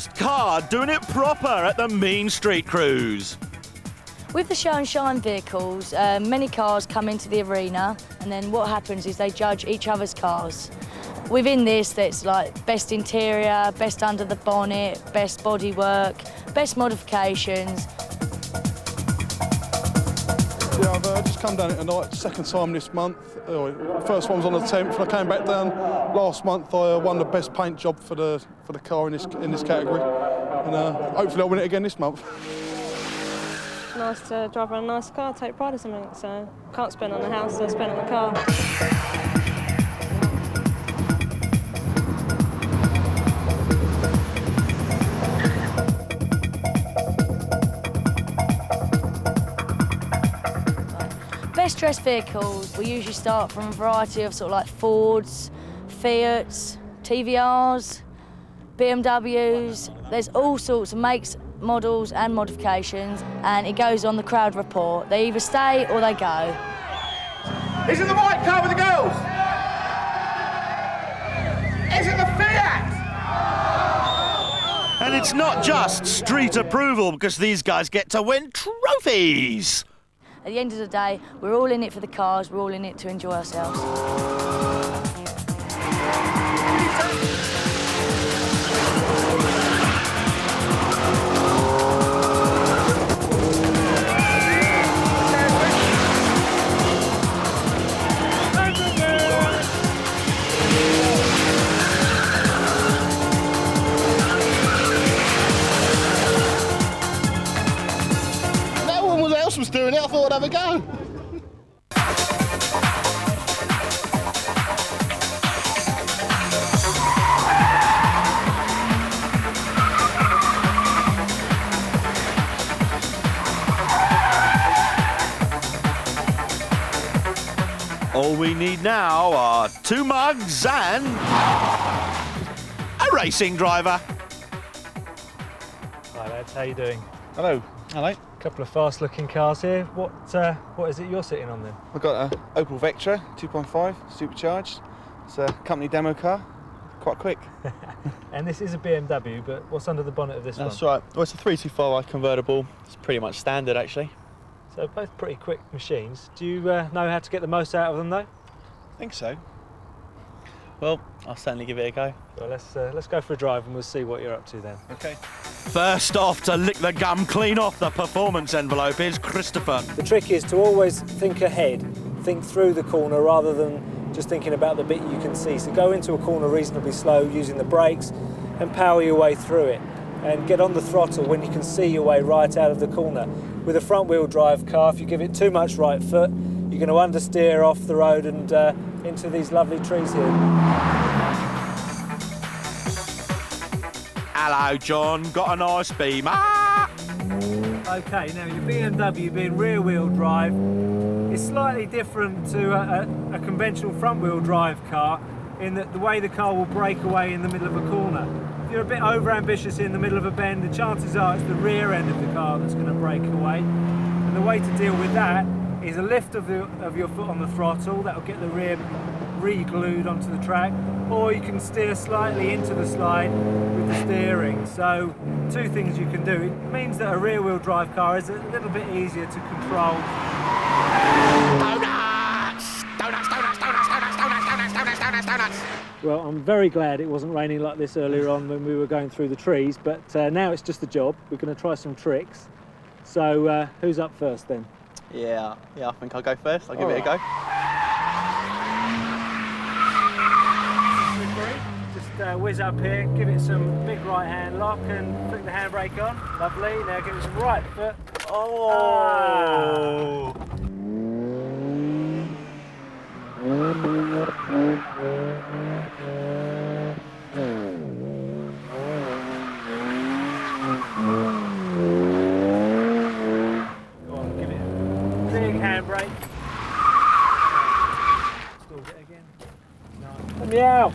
fast car doing it proper at the Mean Street Cruise. With the show and shine vehicles, many cars come into the arena, and then what happens is they judge each other's cars. Within this, there's like best interior, best under the bonnet, best bodywork, best modifications. Yeah, I've just come down here tonight, second time this month. First one was on the 10th, and I came back down last month. I won the best paint job for the car in this category, and hopefully I'll win it again this month. Nice to drive around a nice car, take pride in something, so can't spend on the house, so spend on the car. Best dressed vehicles, we usually start from a variety of sort of like Fords, Fiats, TVRs, BMWs. There's all sorts of makes, models and modifications, and it goes on the crowd report. They either stay or they go. Is it the white car with the girls? Is it the Fiat? And it's not just street approval, because these guys get to win trophies. At the end of the day, we're all in it for the cars, we're all in it to enjoy ourselves. Was doing it, I thought I'd have a go. All we need now are 2 mugs and a racing driver. Hi lads, how you doing? Hello. Hello. Couple of fast-looking cars here. What is it you're sitting on then? I've got an Opel Vectra 2.5 supercharged. It's a company demo car, quite quick. And this is a BMW, but what's under the bonnet of this one? That's right. Well, it's a 325i convertible. It's pretty much standard, actually. So both pretty quick machines. Do you know how to get the most out of them, though? I think so. Well, I'll certainly give it a go. Well, let's go for a drive and we'll see what you're up to then. Okay. First off to lick the gum clean off the performance envelope is Christopher. The trick is to always think ahead, think through the corner rather than just thinking about the bit you can see. So go into a corner reasonably slow using the brakes and power your way through it. And get on the throttle when you can see your way right out of the corner. With a front-wheel drive car, if you give it too much right foot, you're going to understeer off the road and into these lovely trees here. Hello, John. Got a nice Beamer. Okay, now your BMW being rear-wheel drive is slightly different to a conventional front-wheel drive car in that the way the car will break away in the middle of a corner. If you're a bit over-ambitious in the middle of a bend, the chances are it's the rear end of the car that's going to break away. And the way to deal with that is a lift of your foot on the throttle. That'll get the rear re-glued onto the track, or you can steer slightly into the slide with the steering. So 2 things you can do. It means that a rear-wheel drive car is a little bit easier to control. Donuts! Donuts, donuts, donuts, donuts, donuts, donuts, donuts, donuts, donuts. Well, I'm very glad it wasn't raining like this earlier on when we were going through the trees, but now it's just a job. We're going to try some tricks. So who's up first then? Yeah, I think I'll go first. I'll give it a go. Just whiz up here, give it some big right hand lock and flick the handbrake on. Lovely. Now give it some right foot. Oh! Go on, give it a big handbrake. Stalled it again. No. Meow.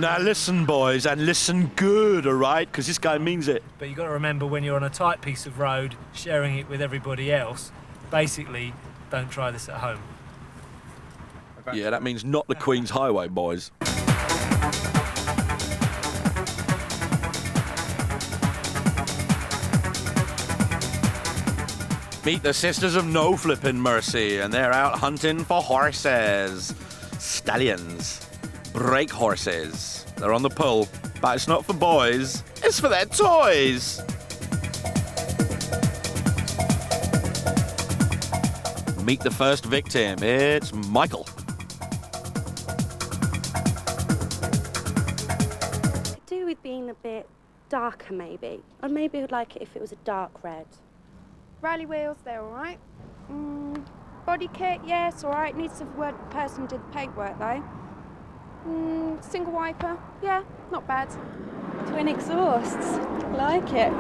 Now listen, boys, and listen good, all right? Because this guy means it. But you've got to remember when you're on a tight piece of road, sharing it with everybody else, basically, don't try this at home. Yeah, that means not the Queen's Highway, boys. Meet the Sisters of No Flippin' Mercy, and they're out hunting for horses. Stallions. Brake horses. They're on the pull, but it's not for boys, it's for their toys. Meet the first victim. It's Michael. Could do with being a bit darker, maybe. Or maybe I'd like it if it was a dark red. Rally wheels, they're all right. Body kit, yes, all right. Needs a person who did the paintwork, though. Single wiper, yeah, not bad. Twin exhausts. Like it.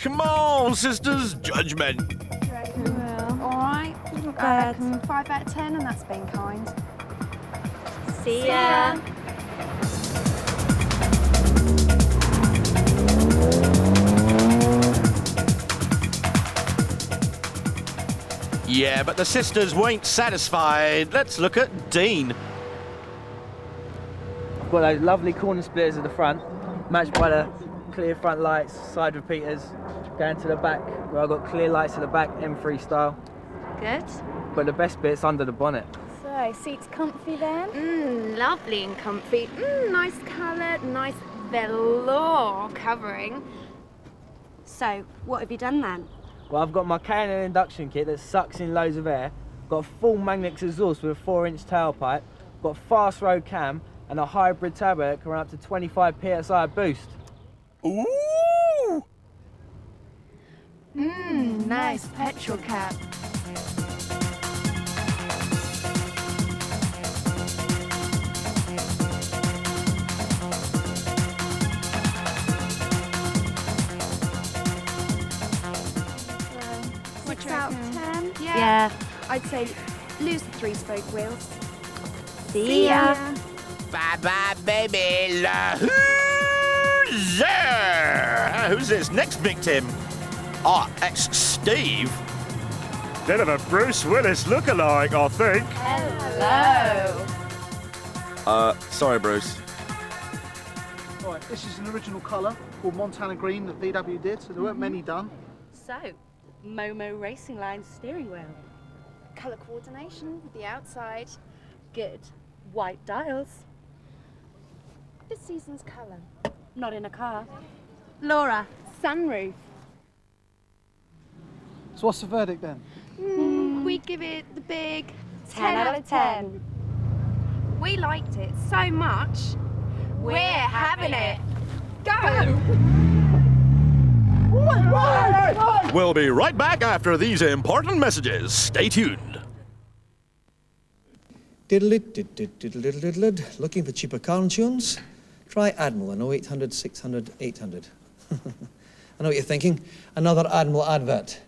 Come on, sisters, judgment. Well, all right. Not bad. 5 out of 10, and that's being kind. See ya. Yeah, but the sisters weren't satisfied. Let's look at Dean. I've got those lovely corner splitters at the front, matched by the clear front lights, side repeaters, going to the back, where I've got clear lights at the back, M3 style. Good. But the best bit's under the bonnet. So, seats comfy then? Lovely and comfy. Nice colour, nice velour covering. So, what have you done then? Well, I've got my K&N induction kit that sucks in loads of air, got a full Magnix exhaust with a 4-inch tailpipe, got a fast road cam, and a hybrid turbo that can run up to 25 PSI boost. Ooh! Nice petrol cap. Out of 10? Yeah. I'd say lose the 3-spoke wheels. See ya. Bye-bye, baby. La who's there? Who's this next victim? It's Steve. Bit of a Bruce Willis lookalike, I think. Hello. Sorry, Bruce. Right, this is an original colour called Montana Green that VW did, so there weren't many done. So, Momo Racing Line steering wheel. Colour coordination with the outside. Good. White dials. This season's colour. Not in a car. Laura, sunroof. So what's the verdict then? We give it the big 10 out of 10. We liked it so much. We're having it. Go! We'll be right back after these important messages. Stay tuned. Diddle-it. Looking for cheaper car insurance? Try Admiral on 0800 600 800. I know what you're thinking. Another Admiral advert.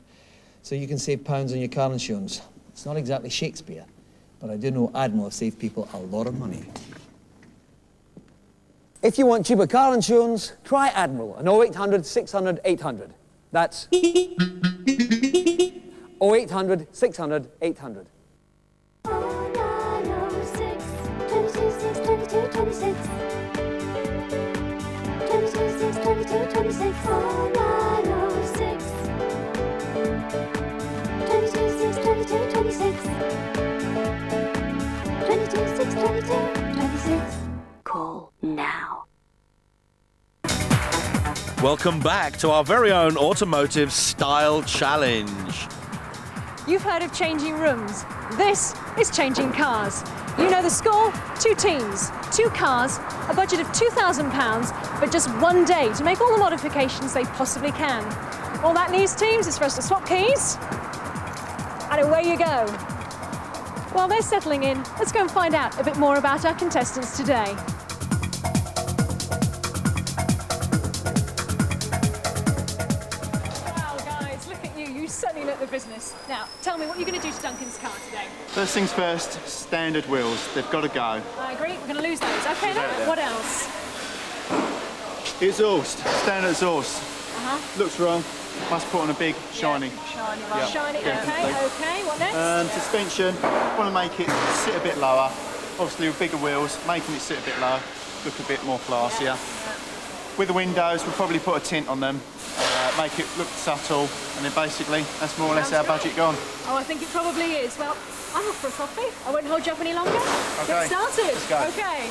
So you can save pounds on your car insurance. It's not exactly Shakespeare, but I do know Admiral have saved people a lot of money. If you want cheaper car insurance, try Admiral on 0800 600 800. That's 0800 600 800. 26. Call now. Welcome back to our very own automotive style challenge. You've heard of changing rooms. This is changing cars. You know the score? 2 teams, 2 cars, a budget of £2,000, but just 1 day to make all the modifications they possibly can. All that leaves, teams, is for us to swap keys, and away you go. While they're settling in, let's go and find out a bit more about our contestants today. Wow, guys, look at you. You certainly look the business. Now, tell me what you're going to do to Duncan's car today. First things first, standard wheels. They've got to go. I agree. We're going to lose those. Okay, then. What else? Exhaust. Standard exhaust. Looks wrong. Must put on a big, shiny. Shiny one. Yeah, Shiny, definitely. okay, what next? Suspension, want to make it sit a bit lower. Obviously with bigger wheels, making it sit a bit lower, look a bit more classier. With the windows, we'll probably put a tint on them, make it look subtle, and then basically, that's more or less our budget gone. Oh, I think it probably is. Well, I'm off for a coffee. I won't hold you up any longer. Okay. Get started. Let's go. Okay.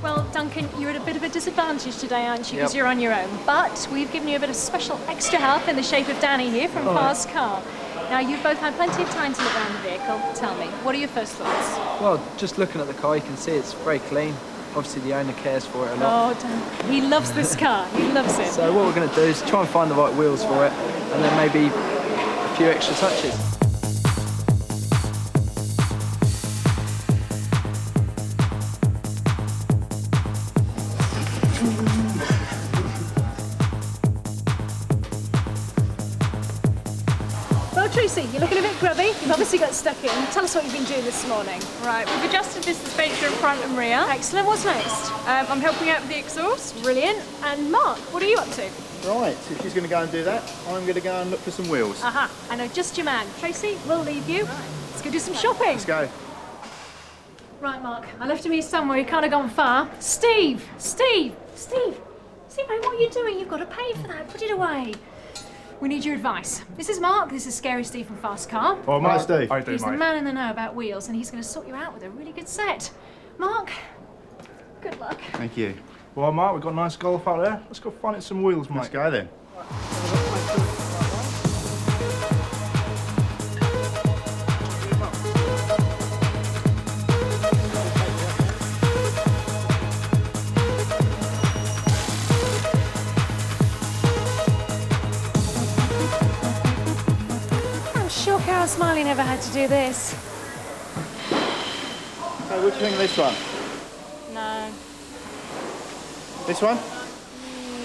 Well, Duncan, you're at a bit of a disadvantage today, aren't you? Because you're on your own. But we've given you a bit of special extra help in the shape of Danny here from Fast Car. Now, you've both had plenty of time to look around the vehicle. Tell me, what are your first thoughts? Well, just looking at the car, you can see it's very clean. Obviously, the owner cares for it a lot. Oh, Duncan, he loves this car. He loves it. So what we're going to do is try and find the right wheels for it, and then maybe a few extra touches. Tracy, you're looking a bit grubby. You've obviously got stuck in. Tell us what you've been doing this morning. Right, we've adjusted the suspension front and rear. Excellent. What's next? I'm helping out with the exhaust. Brilliant. And Mark, what are you up to? Right, so if she's going to go and do that, I'm going to go and look for some wheels. Aha, I know just your man. Tracy, we'll leave you. Let's go do some shopping. Let's go. Right, Mark, I left him here somewhere. He can't have gone far. Steve, mate, what are you doing? You've got to pay for that. Put it away. We need your advice. This is Mark. This is Scary Steve from Fast Car. Well, Mark, Steve. He's the man in the know about wheels, and he's going to sort you out with a really good set. Mark, good luck. Thank you. Well, Mark, we've got a nice Golf out there. Let's go find it some wheels, mate. Let's go then. Carol Smiley never had to do this. So, what do you think of this one? No. This one?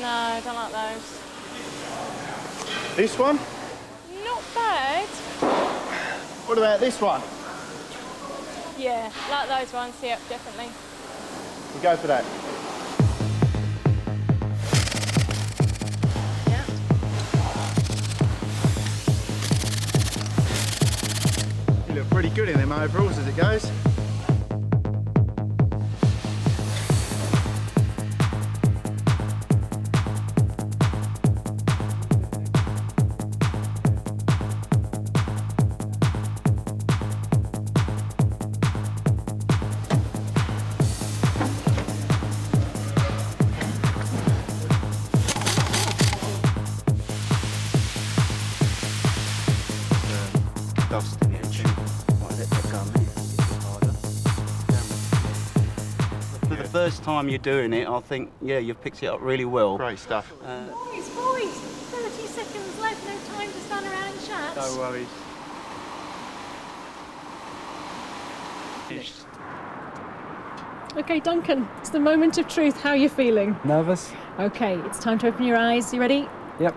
No, I don't like those. This one? Not bad. What about this one? Yeah, like those ones, yep, definitely. We'll go for that. You look pretty good in them overalls as it goes. For the first time you're doing it, I think, yeah, you've picked it up really well. Great stuff. Boys, 30 seconds left, no time to stand around and chat. No worries. Okay, Duncan, it's the moment of truth. How are you feeling? Nervous? Okay, it's time to open your eyes. You ready? Yep.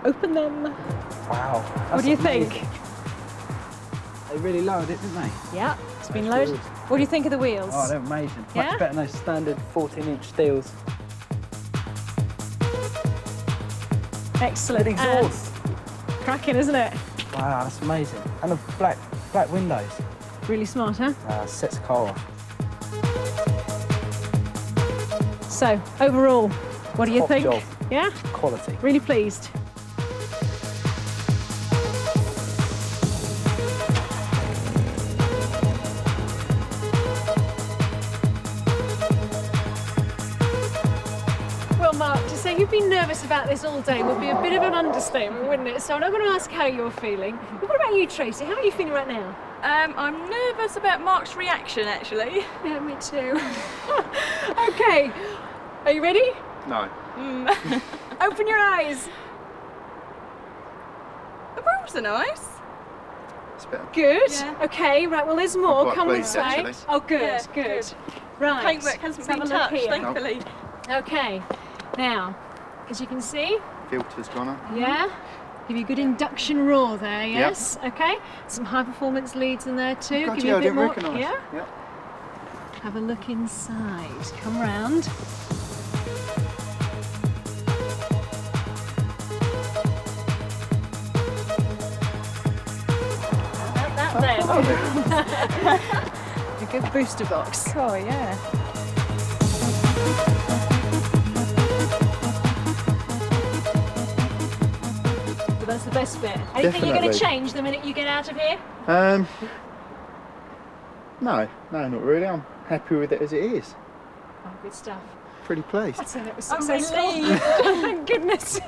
Open them. Wow. What do you think? They really lowered it, didn't they? Yeah, it's been loaded. What do you think of the wheels? Oh, they're amazing. Yeah? Much better than those standard 14-inch steels. Excellent. Good exhaust. Cracking, isn't it? Wow, that's amazing. And the black windows. Really smart, huh? Sets the car off. So, overall, what do you Top think? job. Yeah? Quality. Really pleased. Well, Mark, to say you've been nervous about this all day would be a bit of an understatement, wouldn't it? So I'm not going to ask how you're feeling. But what about you, Tracy? How are you feeling right now? I'm nervous about Mark's reaction, actually. Yeah, me too. Okay, are you ready? No. Open your eyes. The wheels are nice. It's better. Good. Yeah. Okay, right, well, there's more. quite Come pleased, this way. actually. Oh, good, Yeah, good. good. Right. Paintwork hasn't let's have been a look touched, here. thankfully. Okay, now, as you can see. Filter's gone on. Yeah. Give you a good induction roar there, yes? Yep. Okay. Some high performance leads in there too. God, Give yeah, you a I bit didn't more. recognise. Yeah. Yep. Have a look inside. Come round. That there. A good booster box. Oh yeah. So that's the best bit. Anything you're going to change the minute you get out of here? No, not really. I'm happy with it as it is. Oh, good stuff. Pretty pleased. That's it. It was successful. Thank goodness.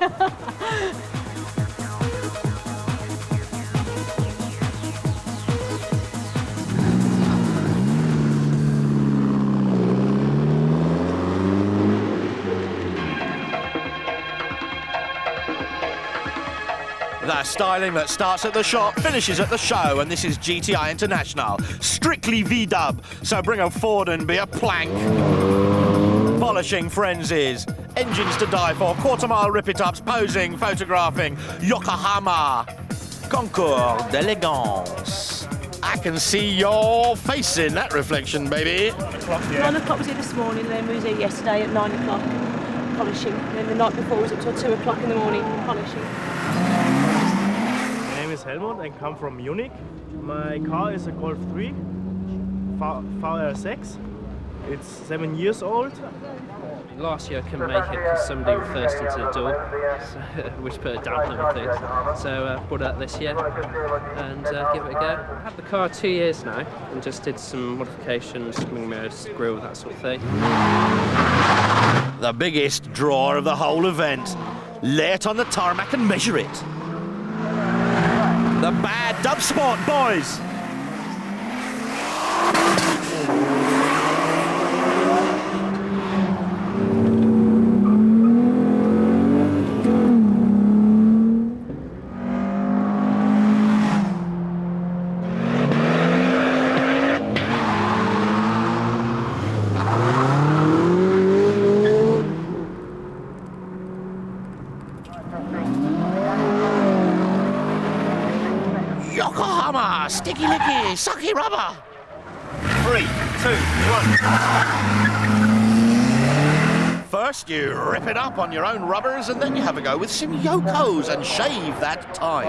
The styling that starts at the shop finishes at the show, and this is GTI International. Strictly V-dub, so bring a Ford and be a plank. Polishing frenzies, engines to die for, quarter-mile rip-it-ups, posing, photographing, Yokohama. Concours d'élégance. I can see your face in that reflection, baby. 9 o'clock was here this morning, then we was here yesterday at 9 o'clock polishing. And then the night before was up till 2 o'clock in the morning polishing. My name is Helmut. I come from Munich. My car is a Golf 3 VR6. It's 7 years old. Last year I couldn't make it because somebody reversed into the door, which put a damper on things. So brought it out this year and give it a go. I've had the car 2 years now and just did some modifications, wing mirrors, grille, that sort of thing. The biggest draw of the whole event. Lay it on the tarmac and measure it. The bad dub sport, boys. Yokohama, sticky licky, sucky rubber. 3, 2, 1. First you rip it up on your own rubbers and then you have a go with some Yokos and shave that time.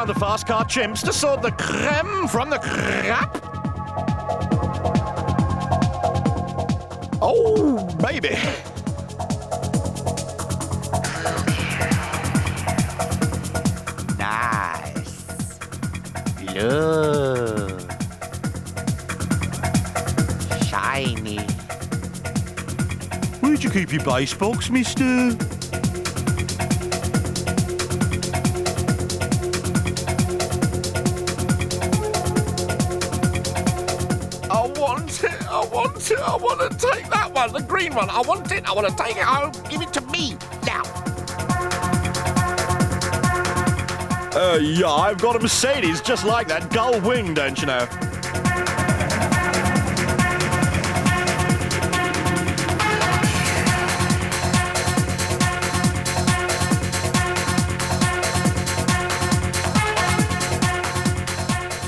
The fast car chimps to sort the creme from the crap. Oh, baby. Nice. Look. Shiny. Where'd you keep your base box, mister? I want to take that one, the green one. I want it. I want to take it home. Give it to me now. Yeah, I've got a Mercedes just like that. Gull wing, don't you know?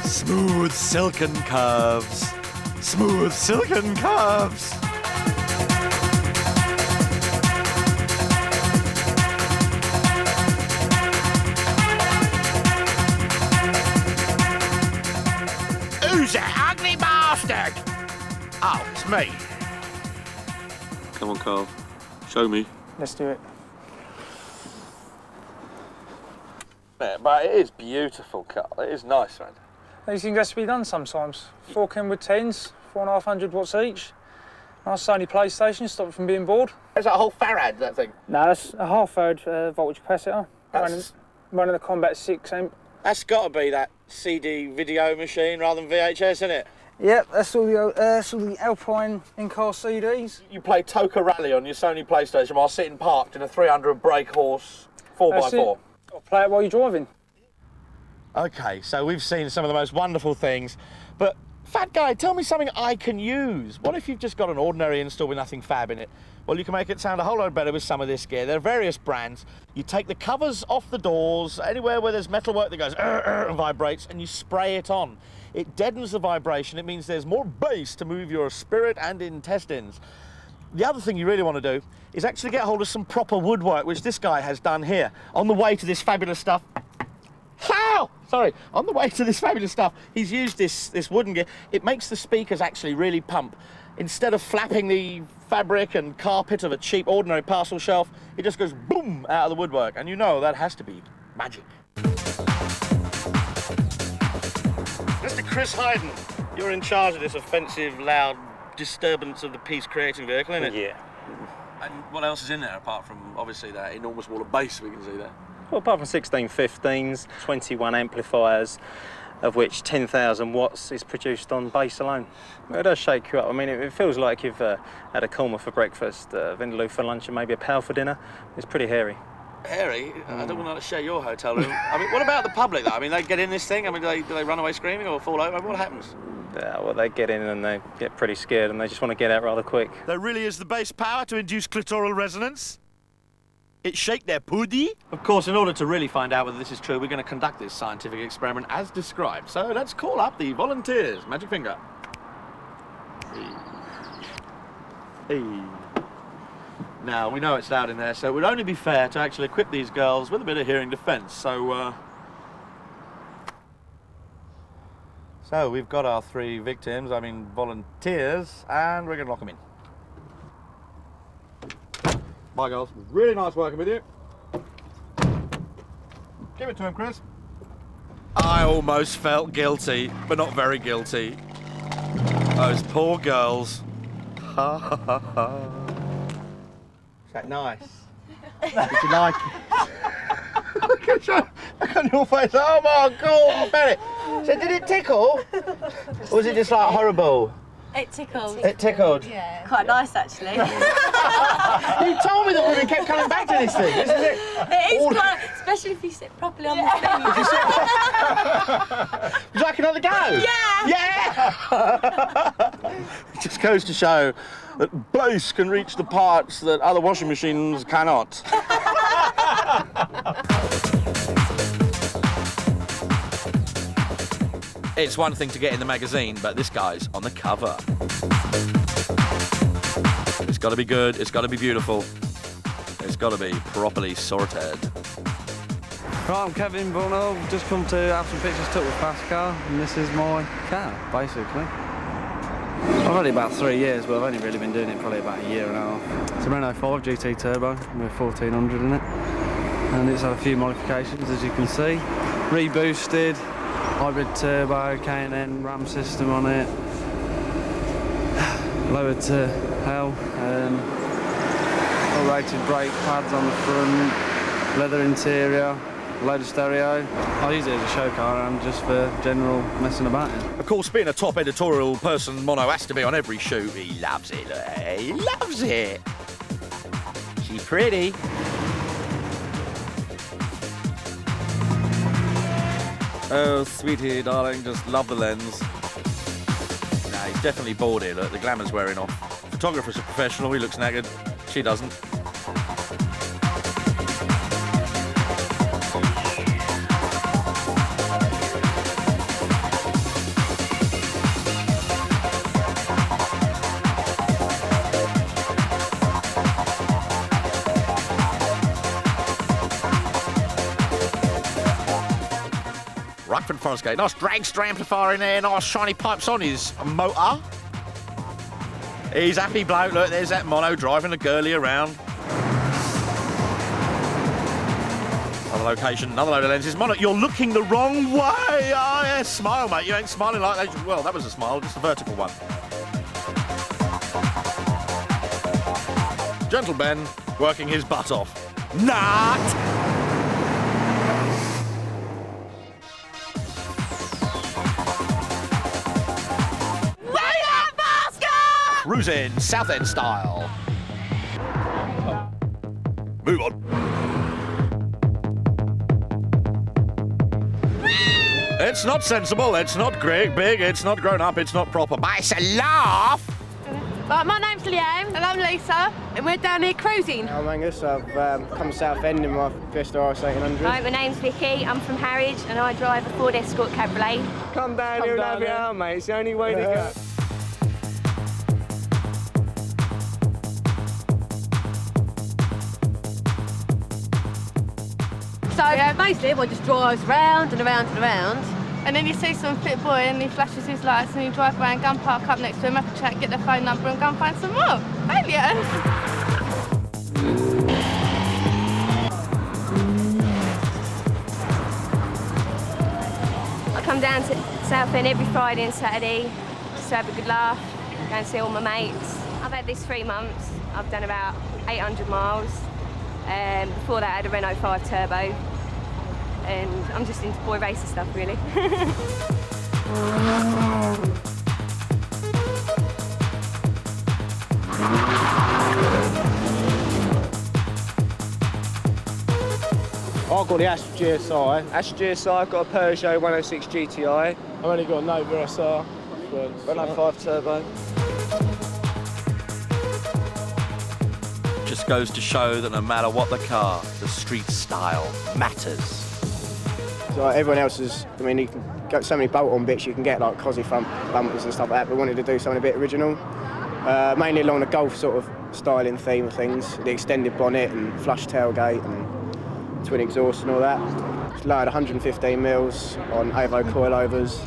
Smooth silken curves. Smooth silken curves. Who's that ugly bastard? Oh, it's me. Come on, Carl. Show me. Let's do it. Yeah, but it is beautiful, Carl. It is nice, man. These things have to be done sometimes. Forking with 10s, 4,500 watts each. Nice Sony PlayStation, stop it from being bored. Is that a whole farad, that thing? No, that's a half farad voltage capacitor. Running the Combat 6 amp. That's got to be that CD video machine rather than VHS, isn't it? Yep, that's all the Alpine in-car CDs. You play Toka Rally on your Sony PlayStation while sitting parked in a 300 brake horse 4x4. I'll play it while you're driving. Okay, so we've seen some of the most wonderful things, but Fat Guy, tell me something I can use. What if you've just got an ordinary install with nothing fab in it? Well, you can make it sound a whole lot better with some of this gear. There are various brands. You take the covers off the doors, anywhere where there's metalwork that goes and vibrates, and you spray it on. It deadens the vibration. It means there's more bass to move your spirit and intestines. The other thing you really want to do is actually get hold of some proper woodwork, which this guy has done here. On the way to this fabulous stuff, on the way to this fabulous stuff, he's used this wooden gear. It makes the speakers actually really pump. Instead of flapping the fabric and carpet of a cheap, ordinary parcel shelf, it just goes boom out of the woodwork. And you know that has to be magic. Mr. Chris Hayden, you're in charge of this offensive, loud disturbance of the peace-creating vehicle, isn't it? Yeah. And what else is in there apart from, obviously, that enormous wall of bass we can see there? Well, apart from 16 15s, 21 amplifiers, of which 10,000 watts is produced on bass alone. It does shake you up. I mean, it feels like you've had a korma for breakfast, vindaloo for lunch, and maybe a pal for dinner. It's pretty hairy. Hairy? I don't want to share your hotel room. I mean, what about the public, though? I mean, they get in this thing, I mean, do they run away screaming or fall over? What happens? Well, they get in and they get pretty scared and they just want to get out rather quick. There really is the bass power to induce clitoral resonance? It shake their puddy? Of course, in order to really find out whether this is true, we're going to conduct this scientific experiment as described. So let's call up the volunteers. Magic finger. Hey. Now, we know it's loud in there, so it would only be fair to actually equip these girls with a bit of hearing defence. So we've got our 3 victims, volunteers, and we're going to lock them in. Bye, girls. It was really nice working with you. Give it to him, Chris. I almost felt guilty, but not very guilty. Those poor girls. Ha ha ha ha. Is that nice? Did you like it? Look on your face. Oh my God, I bet it. So did it tickle? Or was it just like horrible? It tickled. It tickled? Yeah. Quite nice, actually. You told me that women kept coming back to this thing. This is it. It is quite, especially if you sit properly on the thing. Would you like another go? Yeah! Yeah! It just goes to show that bass can reach the parts that other washing machines cannot. It's one thing to get in the magazine, but this guy's on the cover. It's got to be good, it's got to be beautiful, it's got to be properly sorted. Right, I'm Kevin Bono, just come to have some pictures took with Pascal, and this is my car, basically. I've had it about 3 years, but I've only really been doing it probably about a year and a half. It's a Renault 5 GT Turbo with 1400 in it, and it's had a few modifications, as you can see. Reboosted, hybrid turbo, K&N RAM system on it, lowered to hell, all-rated brake pads on the front, leather interior, load of stereo. I use it as a show car and just for general messing about in. Of course, being a top editorial person, Mono has to be on every shoot. He loves it, he loves it. She's pretty. Oh, sweetie, darling, just love the lens. Nah, he's definitely bored here, look, the glamour's wearing off. Photographer's a professional, he looks knackered. She doesn't. Rockford Forest Gate, nice dragster amplifier in there, nice shiny pipes on his motor. He's happy bloke, look, there's that Mono driving the girly around. Another location, another load of lenses. Mono, you're looking the wrong way. Oh yeah, smile mate, you ain't smiling like that. Well, that was a smile, just a vertical one. Gentle Ben working his butt off. Not! Cruising South End style. Move on. It's not sensible, it's not big, it's not grown up, it's not proper, but it's a laugh. Right, my name's Leanne and I'm Lisa and we're down here cruising. I'm Angus, I've come South End in my Fiesta RS800. Right, my name's Vicky, I'm from Harwich and I drive a Ford Escort Cabriolet. Come down here and have it out, mate, it's the only way to go. So basically everyone just drives round and around and around and then you see some fit boy and he flashes his lights and you drive around, go and park up next to him, have a chat, get their phone number and go and find some more. Aliens! I come down to South End every Friday and Saturday just to have a good laugh, go and see all my mates. I've had this 3 months, I've done about 800 miles. Before that I had a Renault 5 Turbo and I'm just into boy racer stuff really. I've got the Astra GSI, I've got a Peugeot 106 GTI. I've only got a Nova SR, Renault 5 Turbo. Just goes to show that no matter what the car, the street style matters. So everyone else is, I mean, you can get so many bolt-on bits, you can get like cosy front bumpers and stuff like that, but we wanted to do something a bit original. Mainly along the Golf sort of styling theme of things, the extended bonnet and flush tailgate and twin exhaust and all that. It's lowered 115 mils on Avo coilovers.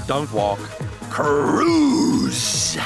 Don't walk, cruise!